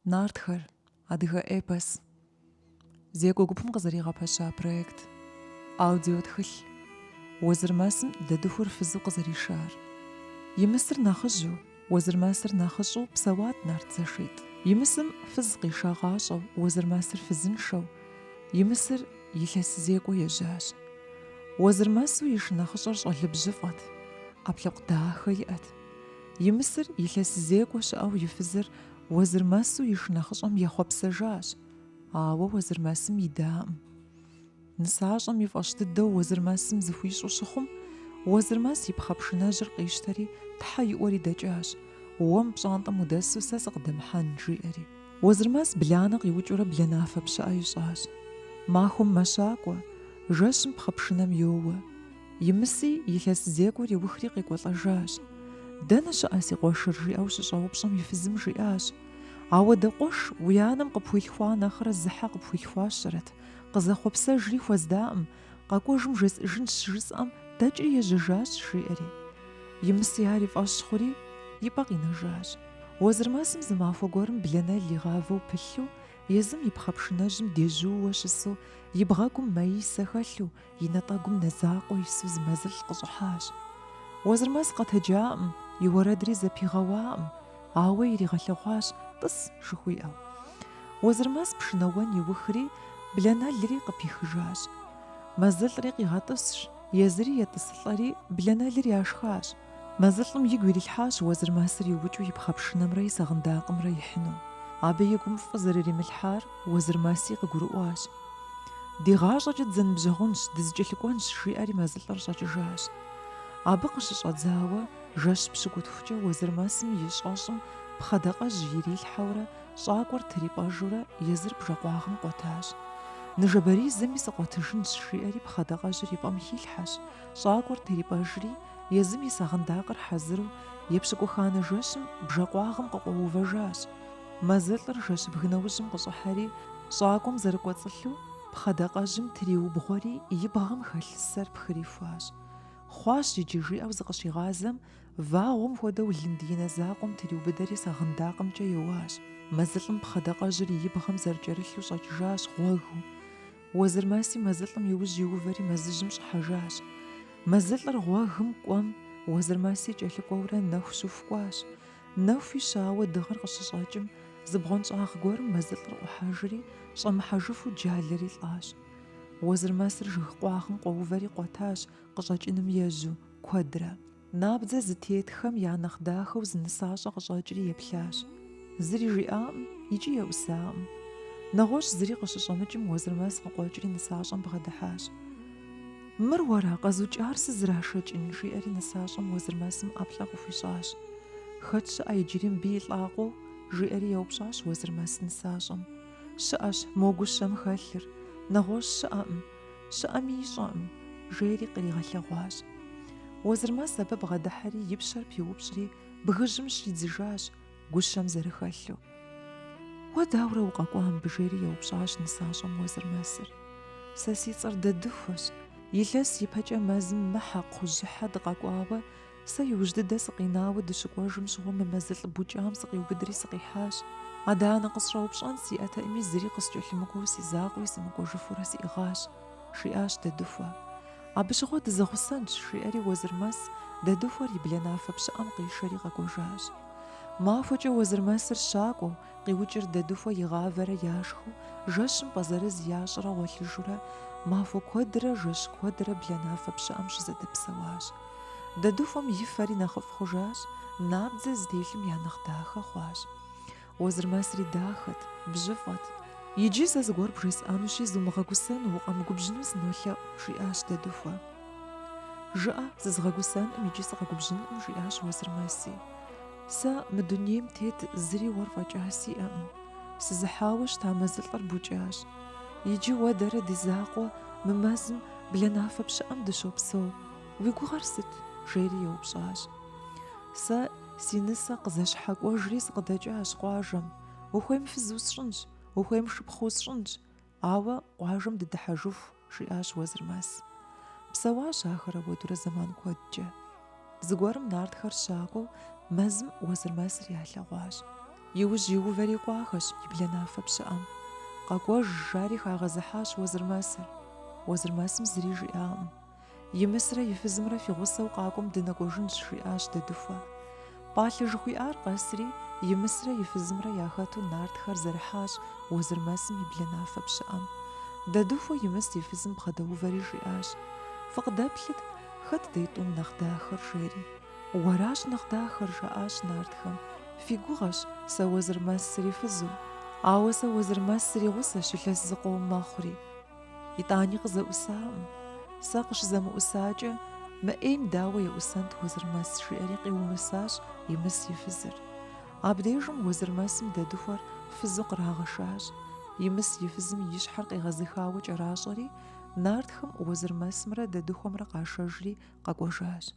Нартхэр адыгэ эпос зекӏо гупым къызэригъэпэща проект аудио тхылъ Уэзырмасым дэдыхур фызу къызэришар. Имысыр нэхъыжьу, Уэзырмасыр нэхъыщӏу псэуат Нарт зэшитӏ. Имысым фыз къишагъащӏэу, Уэзырмасыр фызыншэу, имысыр илъэс зекӏуэ ежьащ. Уэзырмасу и шынэхъыщӏэр щӏэлыбжьыфӏэт, ӏэплъэкъу дахэ иӏэт. Имысыр илъэс зекӏуэ щыӏэу и фызыр Уэзырмасу и шынэхъыщӏэм ехъуэпсэжащ, ауэ Уэзырмасым идаӏым. Нысащӏэм и фӏэщ дыдэу Уэзырмасым зыхуищӏу щыхъум, Уэзырмас и пхъэпшынэжьыр къищтэри Тхьэ иӏуэри дэкӏащ, уэм пщӏантӏэм удэсу сэ сыкъыдэмыхьэн жиӏэри. Уэзырмас бланэ къиукӏыурэ блэнафэ пщыӏэ ищӏащ. Махуэм мэщакӏуэ, жэщым пхъэпшынэм йоуэ. Имыси илъэс зекӏуэр иухри къекӏуэлӏэжащ. Дэнэ щыӏэ си къуэшыр жиӏэу щыщӏэупщӏэм и фызым жиӏащ. Ауэ дэ къуэш уи анэм къыпхуилъхуа нэхърэ зыхьэ къыпхуилъхуащэрэт. Къызэхъуэпсэжри хуэздаӏым, къэкӏуэжым жесӏыжынщ жысӏэм дэкӏри ежьэжащ жиӏэри. Имыси ар и фӏэщ хъури и пӏэ къинэжащ. Уэзырмасым зы махуэ гуэрым блэнэл игъавэу пылъу, езым и пхъэпшынэжьым дежьууэ щысу, и бгъэгум маисэ хэлъу, и натӏэгум нэзакъуэ ису зы мэзылӏ къыщӏыхьащ. Уэзырмас къэтэджаӏым, и уэрэдри зэпигъэуаӏым, ауэ иригъэлъэгъуащ тӏыс жыхуиӏэу. Уэзырмас пшынауэн иухри, блэнэлри къыпихыжащ. Мэзылӏри къигъэтӏысщ, езыри етӏысылӏэри блэнэлыр яшхащ. Мэзылӏым игу ирилъхьащ Уэзырмасыр иукӏыу и пхъэпшынэмрэ и сагъындакъымрэ ихьыну. Абы и гум фӏы зэрыримылъхьар Уэзырмаси къыгурыӏуащ. Ди гъащӏэкӏэ дызэныбжьэгъунщ, дызыкӏэлъыкӏуэнщ жиӏэри мэзылӏыр щӏэкӏыжащ. Абы къыщыщӏэдзауэ жэщ пщыкӏутхукӏэ Уэзырмасым и щӏэщӏым пхъэдакъэжь ирилъхьэурэ, щӏакӏуэр трипӏэжурэ, езыр бжэкъуагъым къуэтащ. Ныжэбэрий зыми сыкъуэтыжынщ жиӏэри пхъэдакъэжьыр и пӏэм хилъхьэщ. Щӏакӏуэр трипӏэжри, езым и сагъындакъыр хьэзыру, епщыкӏуханэ жэщым бжэкъуагъым къыкъуэувэжащ. Мэзылӏыр жэщ бгынэужьым къыщӏыхьэри, щӏакӏуэм зэрыкӏуэцӏылъу, пхъэдакъэжьым триубгъуэри, и бгъэм хэлъ сэр пхырихуащ. Хъуащ иджы жиӏэу зыкъыщигъазэм, вагъуэм хуэдэу лындиинэ закъуэм триубыдэри сагъындакъымкӏэ йоуащ. Мэзылӏым пхъэдакъэжьыр и бгъэм зэрыкӏэрылъу щӏэкӏыжащ гъуэгу. Уэзырмаси мэзылӏым иужь иувэри мэзыжьым щӏыхьэжащ. Мэзылӏыр гъуэгым кӏуэм, Уэзырмаси кӏэлъыкӏуэурэ нэху щыхукӏуащ. Нэхуи щауэ дыгъэр къыщыщӏэкӏым, зыбгъуэнщӏагъ гуэрым мэзылӏыр ӏухьэжри, щӏэмыхьэжыфу джалэри лӏащ. Уэзырмасыр жыг къуагъым къуэувэри къуэтащ, къыщӏэкӏыным ежьу, куэдрэ. Набдзэ зытетхэм я нэхъ дахэу зы нысащӏэ къыщӏэкӏри еплъащ. Зыри жиӏаӏым, икӏи еӏусаӏым. Нэгъуэщӏ зыри къыщыщӏэмыкӏым Уэзырмас къыкъуэкӏри нысащӏэм бгъэдыхьащ. «Мыр уэра, къэзукӏар сызэрашэкӏын?» жиӏэри нысащӏэм Уэзырмасым ӏэплӏэ къыхуищӏащ. «Хэт щыӏэ иджыри мыбы илӏакъуэу?» жиӏэри еупщӏащ Уэзырмас нысащӏэм. «Щыӏэщ, мо гущэм хэлъыр. Нэгъуэщӏ щыӏэкъым, щыӏэми ищӏэкъым», жери къригъэлъэгъуащ. Уэзырмас абы бгъэдыхьэри и пщэр пиупщӏри, бгыжьым щидзыжащ, гущэм зэрыхэлъу. «Уэ дауэрэ укъэкӏуа мыбы?» жери еупщӏащ нысащӏэм Уэзырмасыр. «Сэ си цӏэр дэдыхуэщ. Илъэс ипэкӏэ мэзым мыхьэ, кхъужьыхьэ дыкъэкӏуауэ, сэ иужь дыдэ сыкъинауэ дыщыкӏуэжым щыгъуэ мы мэзылӏ букӏам сыкъиубыдри сыкъихьащ. Адэ-анэ къысщӏэупщӏэн сиӏэтэӏыми зыри къыскӏэлъымыкӏуэу си закъуи сымыкӏуэжыфурэ сиӏыгъащ», жиӏащ дэдыхуэ. «Абы щыгъуэ дызэгъусэнщ», жиӏэри Уэзырмас дэдыхуэр и блэнафэ пщыӏэм къишэри къэкӏуэжащ. Махуэкӏэ Уэзырмасыр щакӏуэу, къиукӏыр дэдыхуэ игъавэрэ яшхыу, жэщым пӏэзэрыз ящӏрэ гъуэлъыжурэ, махуэ куэдрэ жэщ куэдрэ блэнафэ пщыӏэм щызэдэпсэуащ. Дэдыхуэм и фэри нэхъыфӏ хъужащ, набдзэ зытелъым я нэхъ дахэ хъуащ. Уэзырмасри дахэт, бжьыфӏэт. «Иджы сэ зыгуэр бжесӏэнущи, зумыгъэгусэну, укъэмыгубжьыну сынолъэӏу», жиӏащ дэдыхуэ. «Жыӏэ, зызгъэгусэнӏым, иджы сыкъэгубжьынӏым», жиӏащ Уэзырмаси. «Сэ мы дунейм тет зыри уэр фӏэкӏа сиӏэкъым. Сызыхьауэ щыта мэзылӏыр букӏащ. Иджы уэ дэрэ ди закъуэ мы мэзым блэнафэ пщыӏэм дыщопсэу. Уи гугъэр сыт?» жери еупщӏащ. «Сэ си нысэ къызэщхьэкӏуэжри сыкъыдэкӏащ къуажэм. Ухуейм фыз усщӏынщ, ухуейм шыпхъу усщӏынщ, ауэ къуажэм дыдыхьэжыху», жиӏащ Уэзырмас. Псэуащ ахэр апхуэдурэ зэман куэдкӏэ. Зыгуэрым нартхэр щакӏуэу, мэзым Уэзырмасыр ялъэгъуащ. Иужь и увэри кӏуахэщ и блэнафэ пщыӏэм. Къэкӏуэж жари хагъэзыхьащ Уэзырмэсыр. Уэзырмэсым зыри жиӏакъым. И мысрэ и фызымрэ фи гъусэу къакӏуэм дынэкӏуэжынщ, жиӏащ дэдыхуэ. Пӏалъэ жыхуиӏар къэсри, и мысрэ и фызымрэ яхэту нартхэр зэрыхьащ Уэзырмэсым и блэнафэ пщыӏэм. Дэдыхуэ и мыс и фызым бгъэдэувэри жиӏащ: «Фыкъыдэплъыт, хэт дитӏум нэхъ дахэр?» жери. «Уэращ нэхъ дахэр», жаӏащ нартхэм. «Фи гугъэщ сэ Уэзырмэс срифызу, ауэ сэ Уэзырмэс сригъусэщ илъэс зыкъом мэхъури». ИтӀани къызэӀусакъым. Сэ къыщызэмыӀусакӀэ, мы Ӏейм дауэ еӀусэнт Уэзырмэс, жиӀэри къиумысащ и мыс и фызыр. Абдежым Уэзырмэсым дэдыхуэр фызу кърагъэшащ. И мыс и фызым и щхьэр къигъэзыхауэ кӀэращӀэри, нартхэм Уэзырмэсымрэ дэдыхуэмрэ къашэжри къэкӀуэжащ.